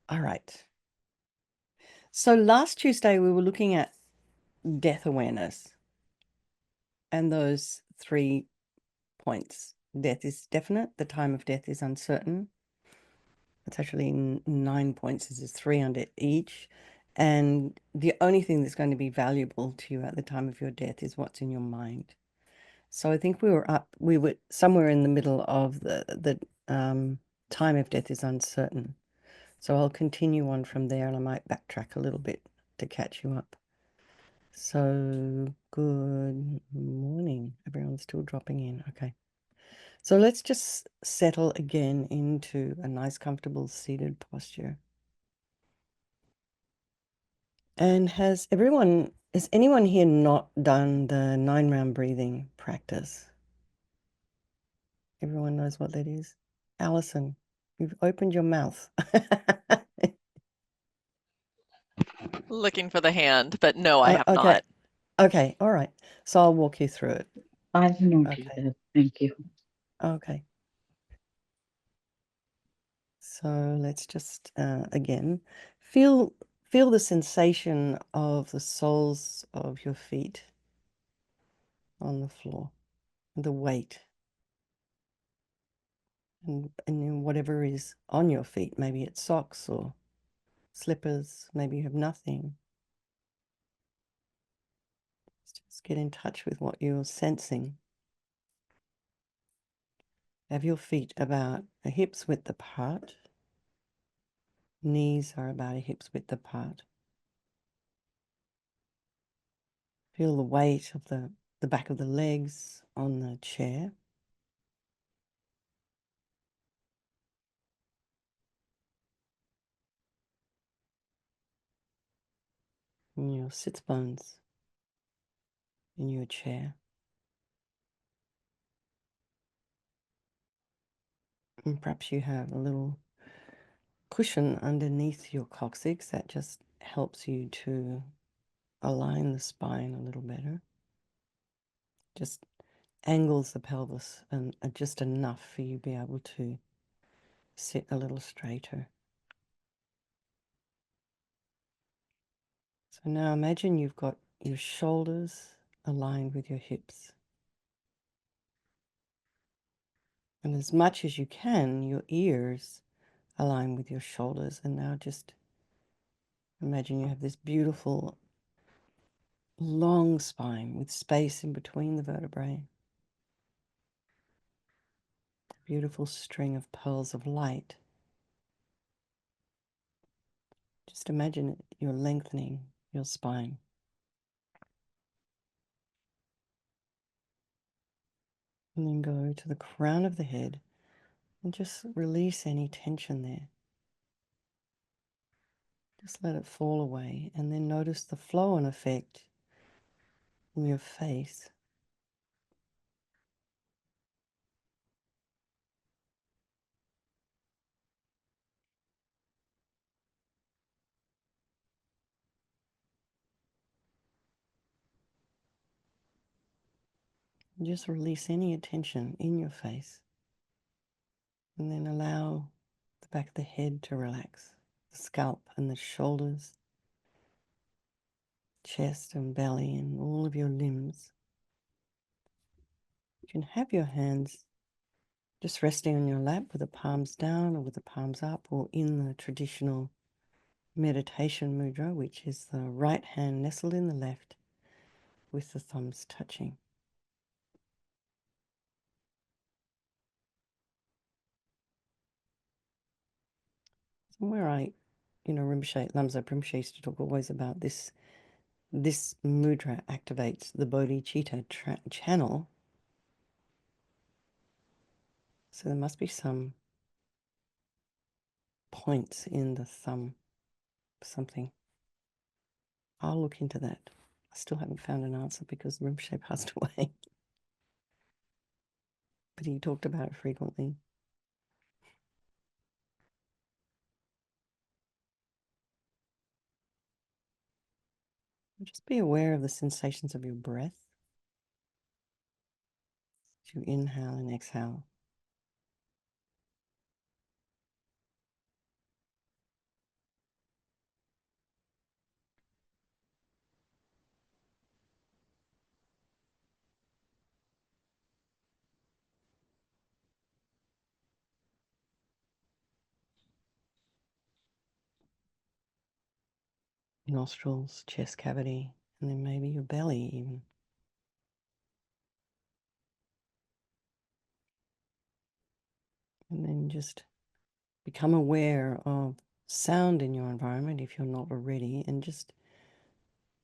All right. So last Tuesday we were looking at death awareness and those 3 points. Death is definite, the time of death is uncertain. It's actually 9 points, this is 3 under each. And the only thing that's going to be valuable to you at the time of your death is what's in your mind. So I think we were somewhere in the middle of the time of death is uncertain. So I'll continue on from there and I might backtrack a little bit to catch you up. So good morning. Everyone's still dropping in. Okay. So let's just settle again into a nice, comfortable seated posture. And has anyone here not done the 9-round breathing practice? Everyone knows what that is? Allison, you've opened your mouth. Looking for the hand, but no, I have Okay. not. Okay. All right. So I'll walk you through it. I've noted Okay. that. Thank you. Okay. So let's just again feel the sensation of the soles of your feet on the floor, the weight, and then whatever is on your feet. Maybe it's socks or slippers. Maybe you have nothing. Just get in touch with what you're sensing. Have your feet about a hip's width apart. Knees are about a hip's width apart. Feel the weight of the back of the legs on the chair. And your sits bones in your chair. And perhaps you have a little cushion underneath your coccyx that just helps you to align the spine a little better. Just angles the pelvis and just enough for you to be able to sit a little straighter. So now imagine you've got your shoulders aligned with your hips. And as much as you can, your ears align with your shoulders. And now just imagine you have this beautiful long spine with space in between the vertebrae. A beautiful string of pearls of light. Just imagine you're lengthening your spine. And then go to the crown of the head and just release any tension there. Just let it fall away and then notice the flow and effect in your face. Just release any tension in your face and then allow the back of the head to relax, the scalp and the shoulders, chest and belly and all of your limbs. You can have your hands just resting on your lap with the palms down or with the palms up or in the traditional meditation mudra, which is the right hand nestled in the left with the thumbs touching. Somewhere Rinpoche, Lamso Rinpoche used to talk always about this mudra activates the bodhicitta channel. So there must be some points in the thumb, something. I'll look into that. I still haven't found an answer because Rinpoche passed away. But he talked about it frequently. Just be aware of the sensations of your breath as you inhale and exhale. nostrils, chest cavity, and then maybe your belly even. And then just become aware of sound in your environment if you're not already, and just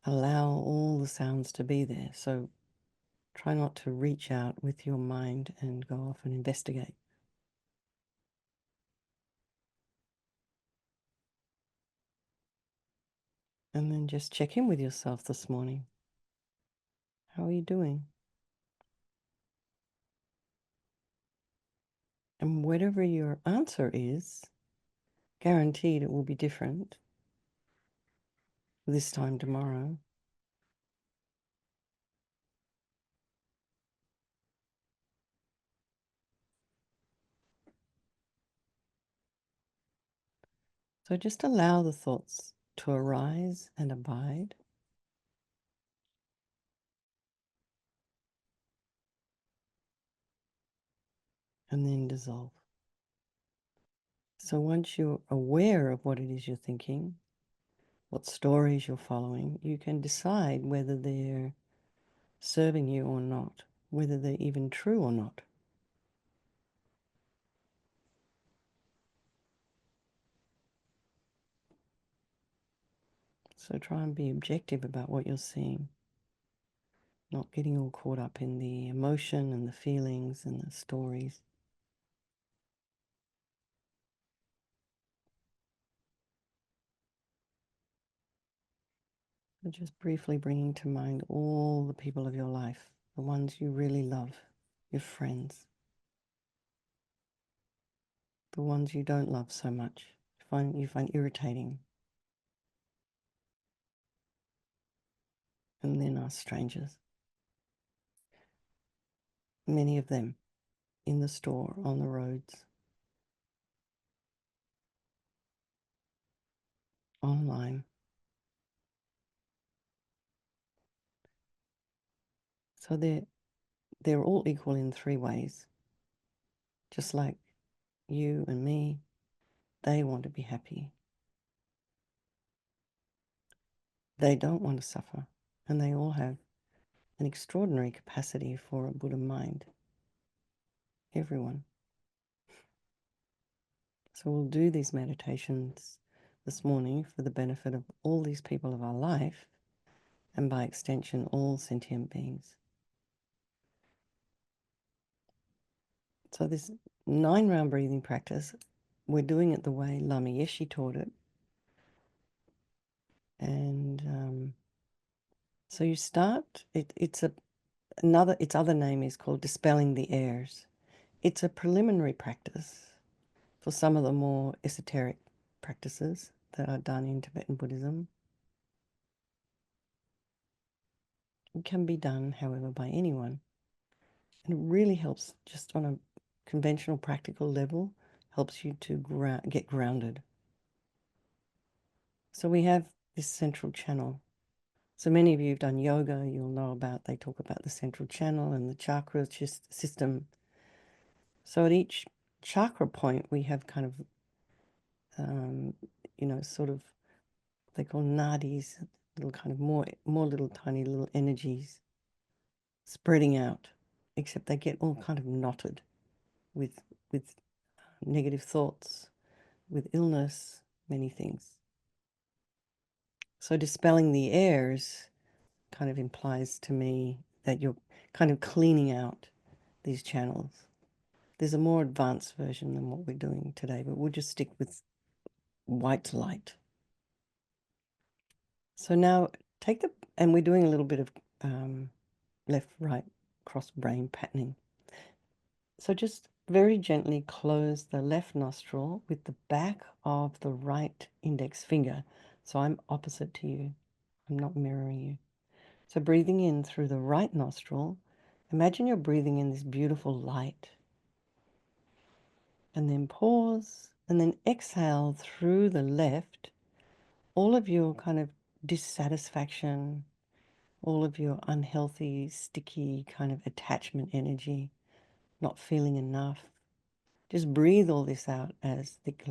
allow all the sounds to be there. So try not to reach out with your mind and go off and investigate. And then just check in with yourself this morning. How are you doing? And whatever your answer is, guaranteed it will be different this time tomorrow. So just allow the thoughts to arise and abide. And then dissolve. So once you're aware of what it is you're thinking, what stories you're following, you can decide whether they're serving you or not, whether they're even true or not. So try and be objective about what you're seeing, not getting all caught up in the emotion and the feelings and the stories. So just briefly bringing to mind all the people of your life, the ones you really love, your friends, the ones you don't love so much, you find irritating, and then our strangers. Many of them in the store, on the roads, online. So they're all equal in three ways. Just like you and me, they want to be happy. They don't want to suffer, and they all have an extraordinary capacity for a Buddha mind. Everyone. So we'll do these meditations this morning for the benefit of all these people of our life, and by extension, all sentient beings. So this 9-round breathing practice, we're doing it the way Lama Yeshe taught it. And so you start, its other name is called Dispelling the Airs. It's a preliminary practice for some of the more esoteric practices that are done in Tibetan Buddhism. It can be done, however, by anyone. And it really helps just on a conventional practical level, helps you to get grounded. So we have this central channel. So many of you have done yoga, you'll know about, they talk about the central channel and the chakra system. So at each chakra point, we have kind of, sort of, they call nadis, little kind of more little tiny little energies spreading out, except they get all kind of knotted with negative thoughts, with illness, many things. So dispelling the airs kind of implies to me that you're kind of cleaning out these channels. There's a more advanced version than what we're doing today, but we'll just stick with white light. So now and we're doing a little bit of left-right cross-brain patterning. So just very gently close the left nostril with the back of the right index finger. So I'm opposite to you. I'm not mirroring you. So breathing in through the right nostril, imagine you're breathing in this beautiful light. And then pause, and then exhale through the left, all of your kind of dissatisfaction, all of your unhealthy, sticky kind of attachment energy, not feeling enough. Just breathe all this out as thick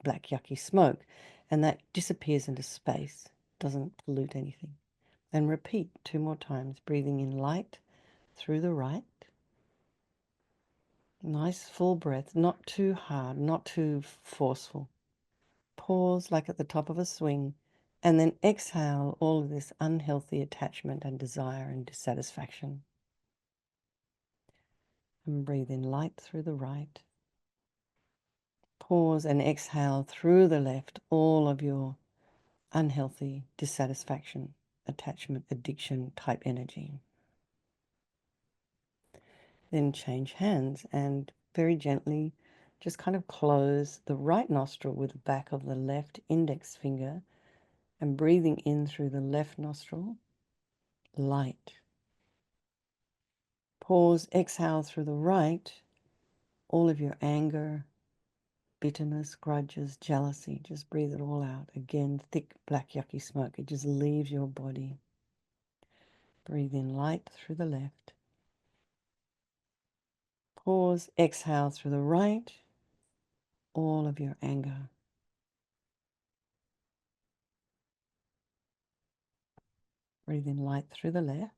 black yucky smoke, and that disappears into space. doesn't pollute anything. And repeat 2 more times, breathing in light through the right. Nice full breath, not too hard, not too forceful. Pause like at the top of a swing, and then exhale all of this unhealthy attachment and desire and dissatisfaction. And breathe in light through the right. Pause and exhale through the left all of your unhealthy dissatisfaction, attachment, addiction type energy. Then change hands and very gently just kind of close the right nostril with the back of the left index finger and breathing in through the left nostril, light. Pause, exhale through the right, all of your anger, bitterness, grudges, jealousy, just breathe it all out. Again, thick, black, yucky smoke. It just leaves your body. Breathe in light through the left. Pause, exhale through the right, all of your anger. Breathe in light through the left.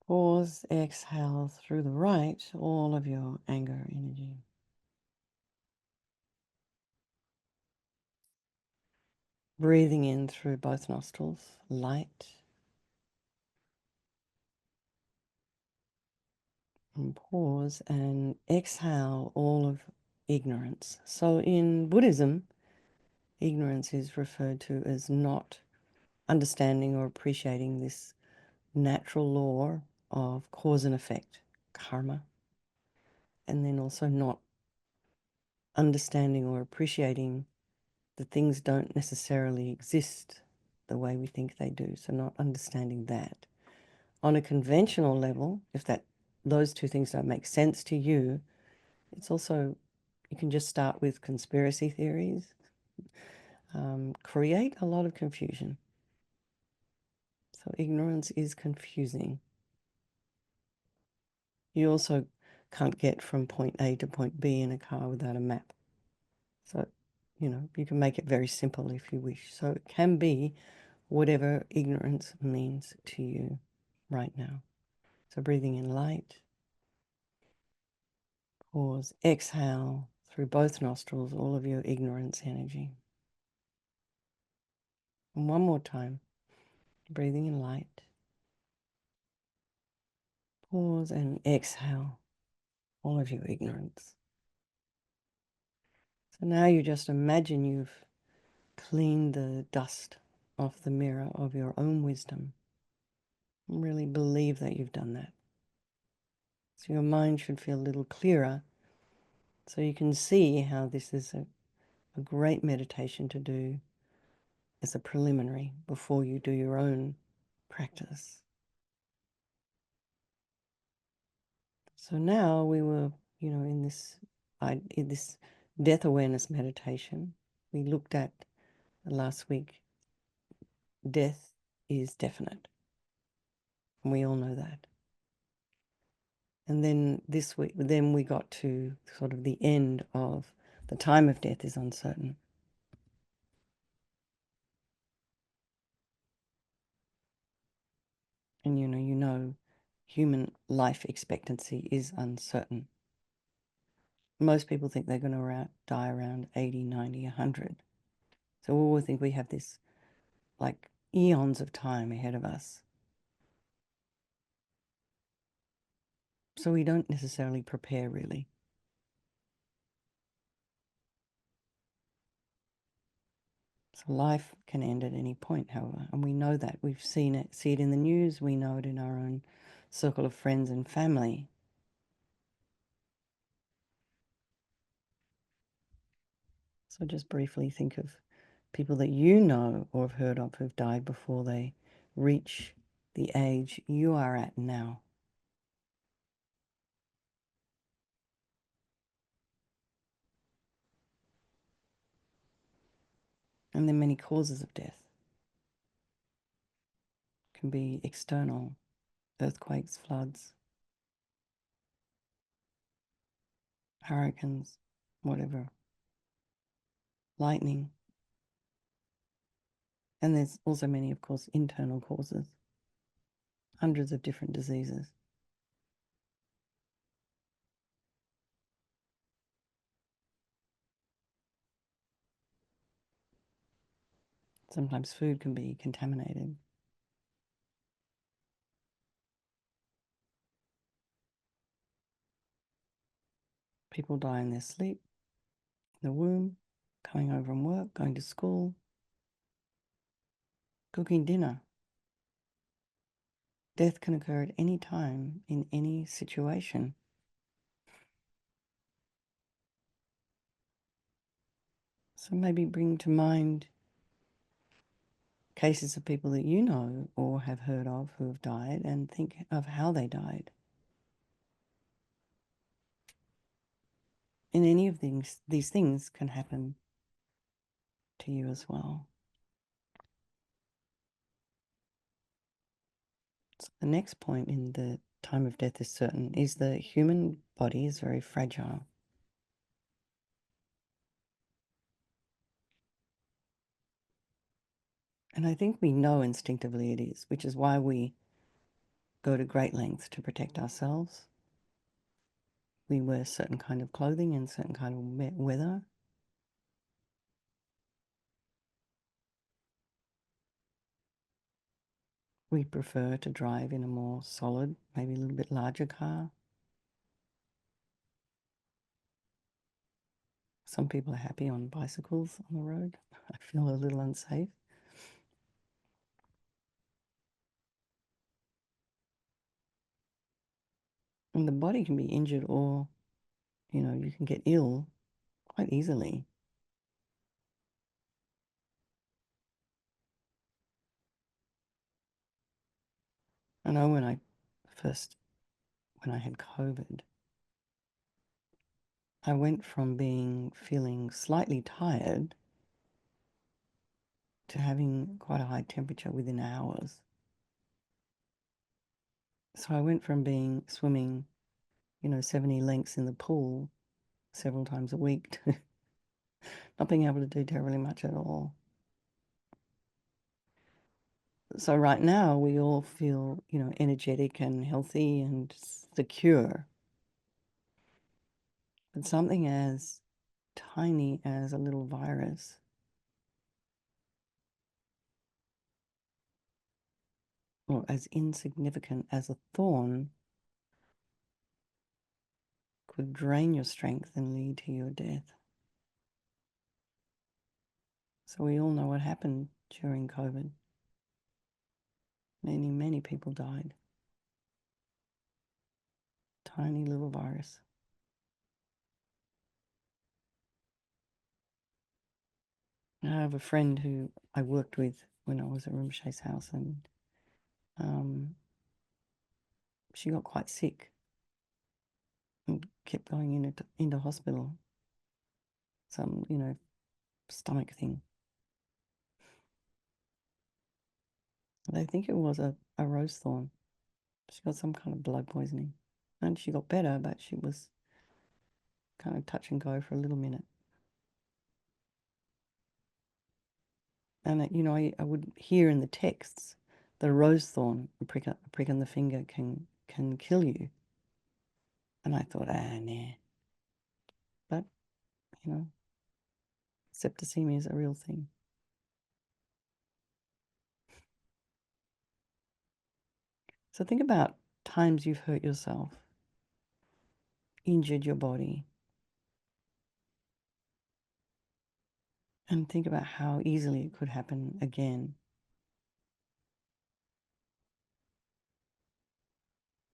Pause, exhale through the right, all of your anger energy. Breathing in through both nostrils, light. And pause and exhale all of ignorance. So in Buddhism, ignorance is referred to as not understanding or appreciating this natural law of cause and effect, karma, and then also not understanding or appreciating that things don't necessarily exist the way we think they do. So not understanding that. On a conventional level, if those two things don't make sense to you, it's also, you can just start with conspiracy theories, create a lot of confusion. So ignorance is confusing. You also can't get from point A to point B in a car without a map. So, you can make it very simple if you wish. So it can be whatever ignorance means to you right now. So breathing in light, pause, exhale through both nostrils, all of your ignorance energy. And one more time, breathing in light, pause and exhale all of your ignorance. So now you just imagine you've cleaned the dust off the mirror of your own wisdom. And really believe that you've done that. So your mind should feel a little clearer, so you can see how this is a great meditation to do as a preliminary before you do your own practice. So now we were, in this death awareness meditation, we looked at last week, death is definite. And we all know that. And then this week, then we got to sort of the end of the time of death is uncertain. And human life expectancy is uncertain. Most people think they're going to die around 80, 90, 100. So we all think we have this like eons of time ahead of us. So we don't necessarily prepare really. So life can end at any point, however, and we know that. We've see it in the news, we know it in our own circle of friends and family. So just briefly think of people that you know or have heard of who've died before they reach the age you are at now. And then many causes of death can be external, earthquakes, floods, hurricanes, whatever, lightning, And there's also many, of course, internal causes, hundreds of different diseases. Sometimes food can be contaminated. People die in their sleep, in the womb, coming home from work, going to school, cooking dinner. Death can occur at any time, in any situation. So maybe bring to mind cases of people that you know or have heard of who have died and think of how they died. And any of these things can happen to you as well. So the next point in the time of death is certain is the human body is very fragile. And I think we know instinctively it is, which is why we go to great lengths to protect ourselves. We wear certain kind of clothing in certain kind of weather. We prefer to drive in a more solid, maybe a little bit larger car. Some people are happy on bicycles on the road. I feel a little unsafe. And the body can be injured or, you can get ill quite easily. I know when I had COVID, I went from feeling slightly tired to having quite a high temperature within hours. So I went from swimming, 70 lengths in the pool several times a week to not being able to do terribly much at all. So right now we all feel, energetic and healthy and secure. But something as tiny as a little virus or as insignificant as a thorn could drain your strength and lead to your death. So we all know what happened during COVID. Many, many people died. Tiny little virus. I have a friend who I worked with when I was at Rinpoche's house, and she got quite sick and kept going into hospital. Some, stomach thing. They think it was a rose thorn. She got some kind of blood poisoning. And she got better, but she was kind of touch and go for a little minute. And, I would hear in the texts that a rose thorn, a prick on the finger can kill you. And I thought, nah. But, septicemia is a real thing. So think about times you've hurt yourself, injured your body, and think about how easily it could happen again.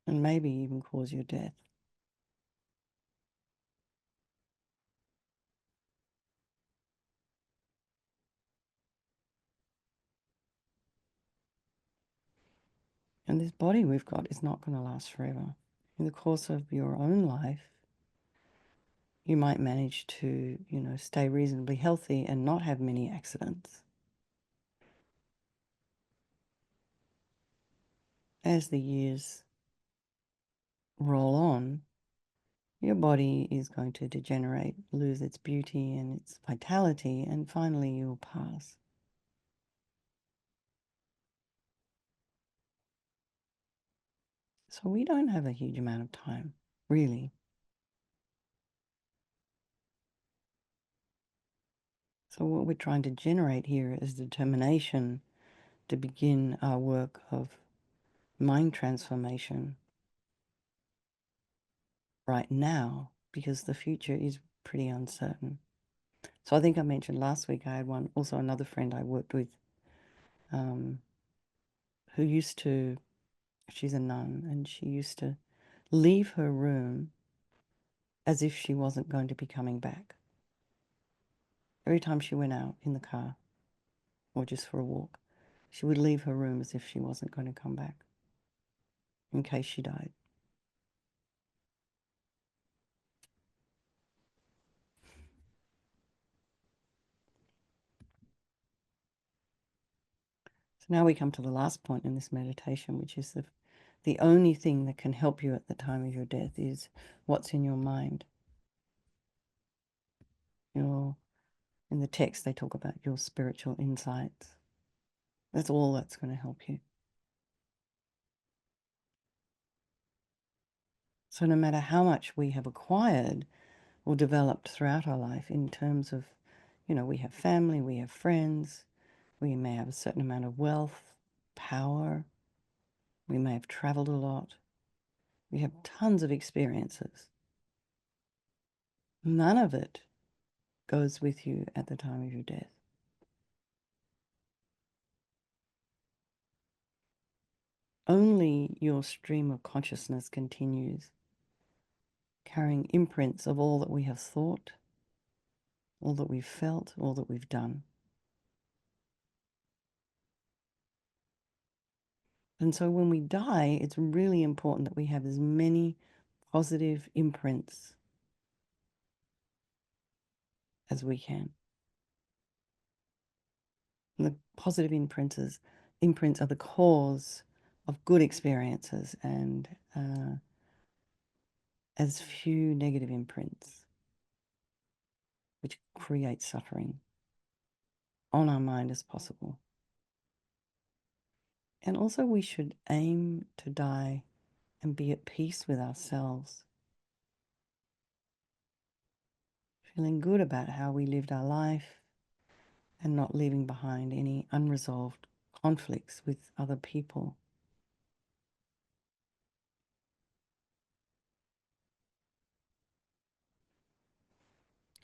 And maybe even cause your death. And this body we've got is not going to last forever. In the course of your own life, you might manage to, stay reasonably healthy and not have many accidents. As the years roll on, your body is going to degenerate, lose its beauty and its vitality, and finally you'll pass. So we don't have a huge amount of time, really. So what we're trying to generate here is determination to begin our work of mind transformation right now, because the future is pretty uncertain. So I think I mentioned last week I had also another friend I worked with, who used to, she's a nun, and she used to leave her room as if she wasn't going to be coming back. Every time she went out in the car or just for a walk, she would leave her room as if she wasn't going to come back in case she died. So now we come to the last point in this meditation, which is the only thing that can help you at the time of your death is what's in your mind. In the text, they talk about your spiritual insights. That's all that's going to help you. So no matter how much we have acquired or developed throughout our life in terms of, we have family, we have friends, we may have a certain amount of wealth, power, we may have traveled a lot, we have tons of experiences. None of it goes with you at the time of your death. Only your stream of consciousness continues, carrying imprints of all that we have thought, all that we've felt, all that we've done. And so when we die, it's really important that we have as many positive imprints as we can. And the positive imprints are the cause of good experiences, and as few negative imprints, which create suffering on our mind as possible. And also we should aim to die and be at peace with ourselves, feeling good about how we lived our life and not leaving behind any unresolved conflicts with other people.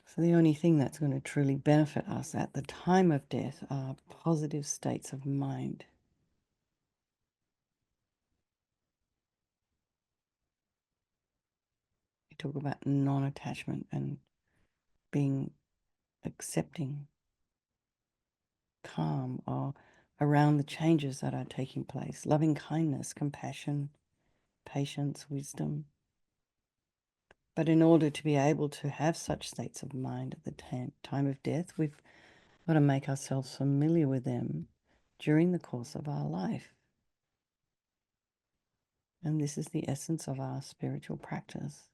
So the only thing that's going to truly benefit us at the time of death are positive states of mind. We talk about non-attachment and being accepting, calm, or around the changes that are taking place, loving kindness, compassion, patience, wisdom. But in order to be able to have such states of mind at the time of death, we've got to make ourselves familiar with them during the course of our life. And this is the essence of our spiritual practice.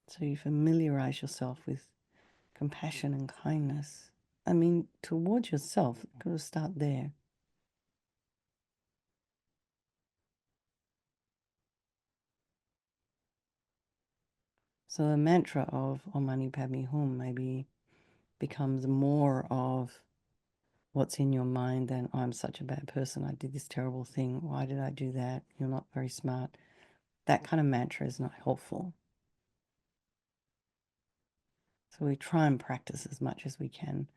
So you familiarize yourself with compassion and kindness. I mean, towards yourself, you've got to start there. So the mantra of Om Mani Padme Hum maybe becomes more of what's in your mind than I'm such a bad person, I did this terrible thing, why did I do that, you're not very smart. That kind of mantra is not helpful. So we try and practice as much as we can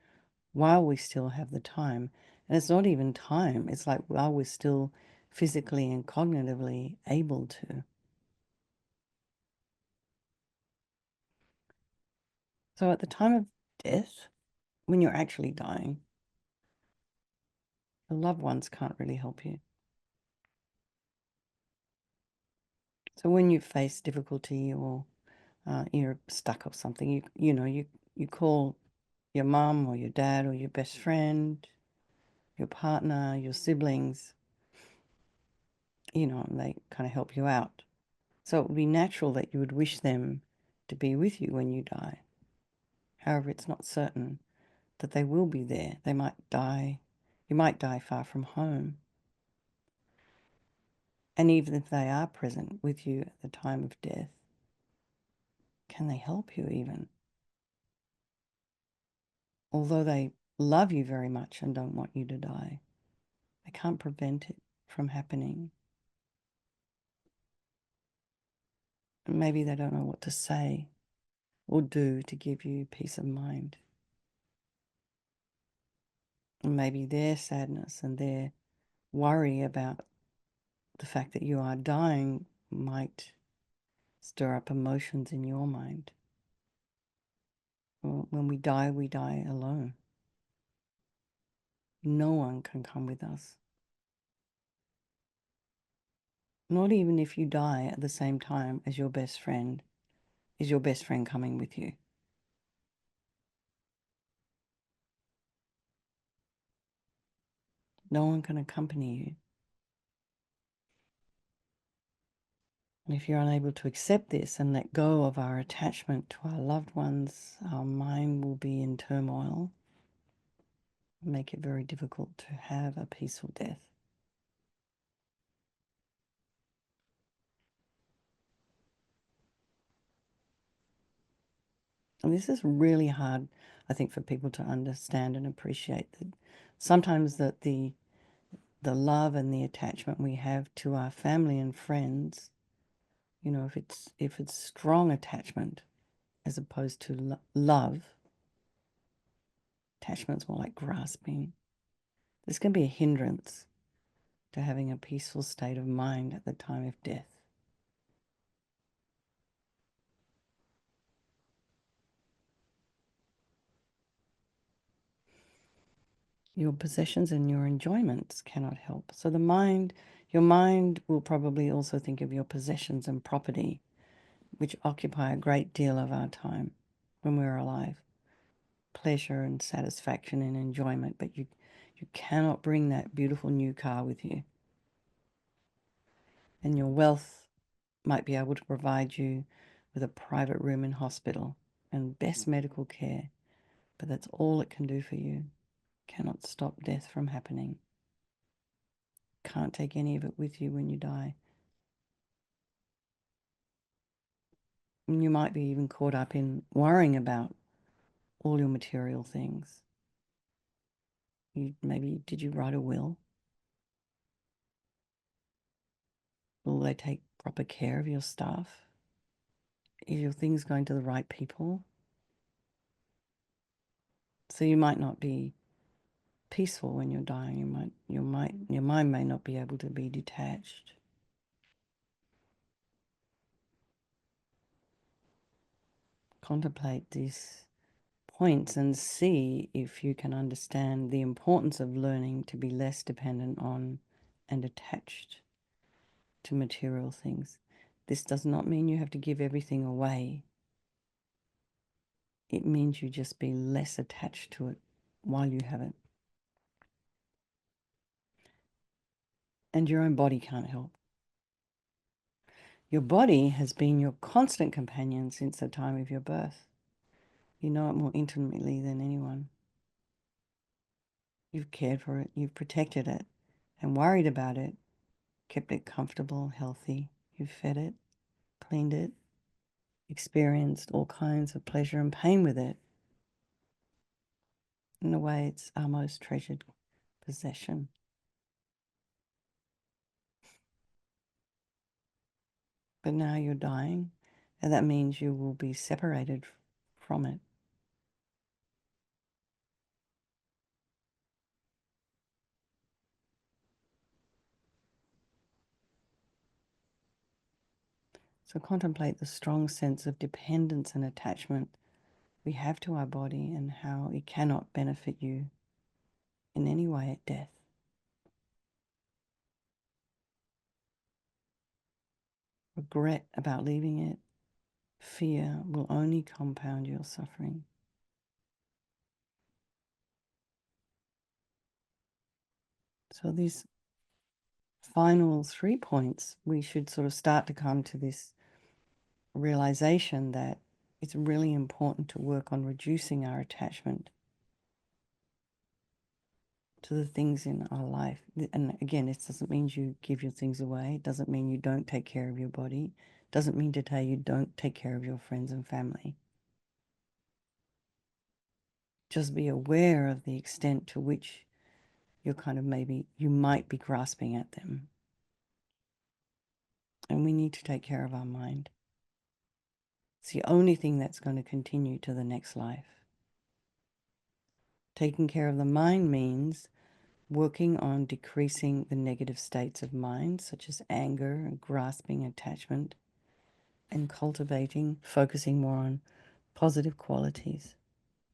while we still have the time. And it's not even time, it's like while we're still physically and cognitively able to. So at the time of death, when you're actually dying, your loved ones can't really help you. So when you face difficulty or you're stuck or something, you call your mum or your dad or your best friend, your partner, your siblings, and they kind of help you out. So it would be natural that you would wish them to be with you when you die. However, it's not certain. that they will be there. They might die. You might die far from home. And even if they are present with you at the time of death, can they help you even? Although they love you very much and don't want you to die, they can't prevent it from happening. And maybe they don't know what to say or do to give you peace of mind. And maybe their sadness and their worry about the fact that you are dying might stir up emotions in your mind. Well, when we die alone. No one can come with us. Not even if you die at the same time as your best friend. Is your best friend coming with you? No one can accompany you. And if you're unable to accept this and let go of our attachment to our loved ones, our mind will be in turmoil, make it very difficult to have a peaceful death. And this is really hard, I think, for people to understand and appreciate that sometimes that the love and the attachment we have to our family and friends, you know, if it's strong attachment as opposed to love, attachment's more like grasping. This can be a hindrance to having a peaceful state of mind at the time of death. Your possessions and your enjoyments cannot help. So your mind will probably also think of your possessions and property, which occupy a great deal of our time when we're alive. Pleasure and satisfaction and enjoyment, but you cannot bring that beautiful new car with you. And your wealth might be able to provide you with a private room in hospital and best medical care, but that's all it can do for you. Cannot stop death from happening. Can't take any of it with you when you die. And you might be even caught up in worrying about all your material things. Maybe did you write a will? Will they take proper care of your stuff? Is your things going to the right people? So you might not be peaceful when you're dying. Your mind may not be able to be detached. Contemplate these points and see if you can understand the importance of learning to be less dependent on and attached to material things. This does not mean you have to give everything away. It means you just be less attached to it while you have it. And your own body can't help. Your body has been your constant companion since the time of your birth. You know it more intimately than anyone. You've cared for it, you've protected it, and worried about it, kept it comfortable, healthy. You've fed it, cleaned it, experienced all kinds of pleasure and pain with it. In a way, it's our most treasured possession. But now you're dying, and that means you will be separated from it. So contemplate the strong sense of dependence and attachment we have to our body and how it cannot benefit you in any way at death. Regret about leaving it, fear will only compound your suffering. So these final 3 points, we should sort of start to come to this realization that it's really important to work on reducing our attachment to the things in our life. And again, it doesn't mean you give your things away. It doesn't mean you don't take care of your body. It doesn't mean to tell you don't take care of your friends and family. Just be aware of the extent to which you're kind of maybe you might be grasping at them. And we need to take care of our mind. It's the only thing that's going to continue to the next life. Taking care of the mind means working on decreasing the negative states of mind, such as anger, grasping, attachment, and cultivating, focusing more on positive qualities,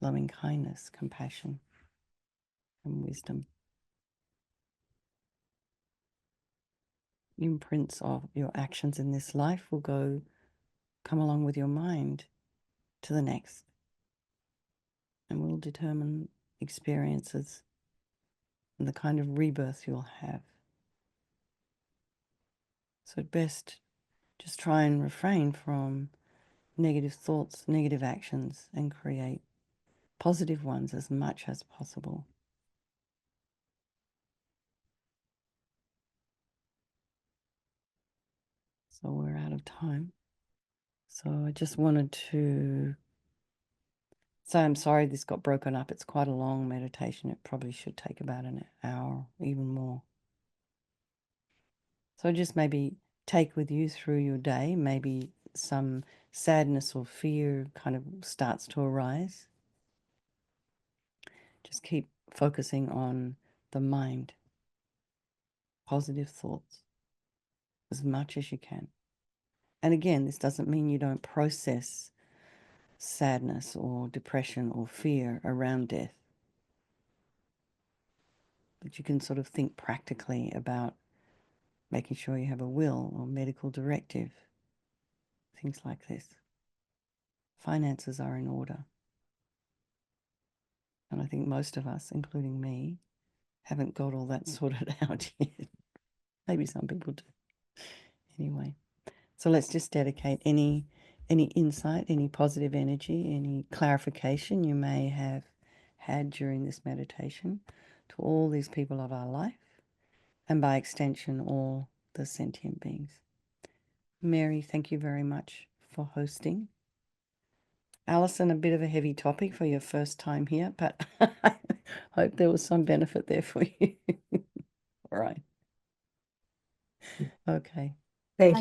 loving kindness, compassion, and wisdom. Imprints of your actions in this life will come along with your mind to the next and will determine experiences and the kind of rebirth you'll have. So at best, just try and refrain from negative thoughts, negative actions, and create positive ones as much as possible. So we're out of time. So I just wanted to say I'm sorry this got broken up. It's quite a long meditation. It probably should take about an hour, even more. So just maybe take with you through your day, maybe some sadness or fear kind of starts to arise. Just keep focusing on the mind, positive thoughts, as much as you can. And again, this doesn't mean you don't process sadness or depression or fear around death. But you can sort of think practically about making sure you have a will or medical directive, things like this. Finances are in order. And I think most of us, including me, haven't got all that sorted out yet. Maybe some people do. Anyway, so let's just dedicate any insight, any positive energy, any clarification you may have had during this meditation to all these people of our life, and by extension, all the sentient beings. Mary, thank you very much for hosting. Alison, a bit of a heavy topic for your first time here, but I hope there was some benefit there for you. All right. Okay.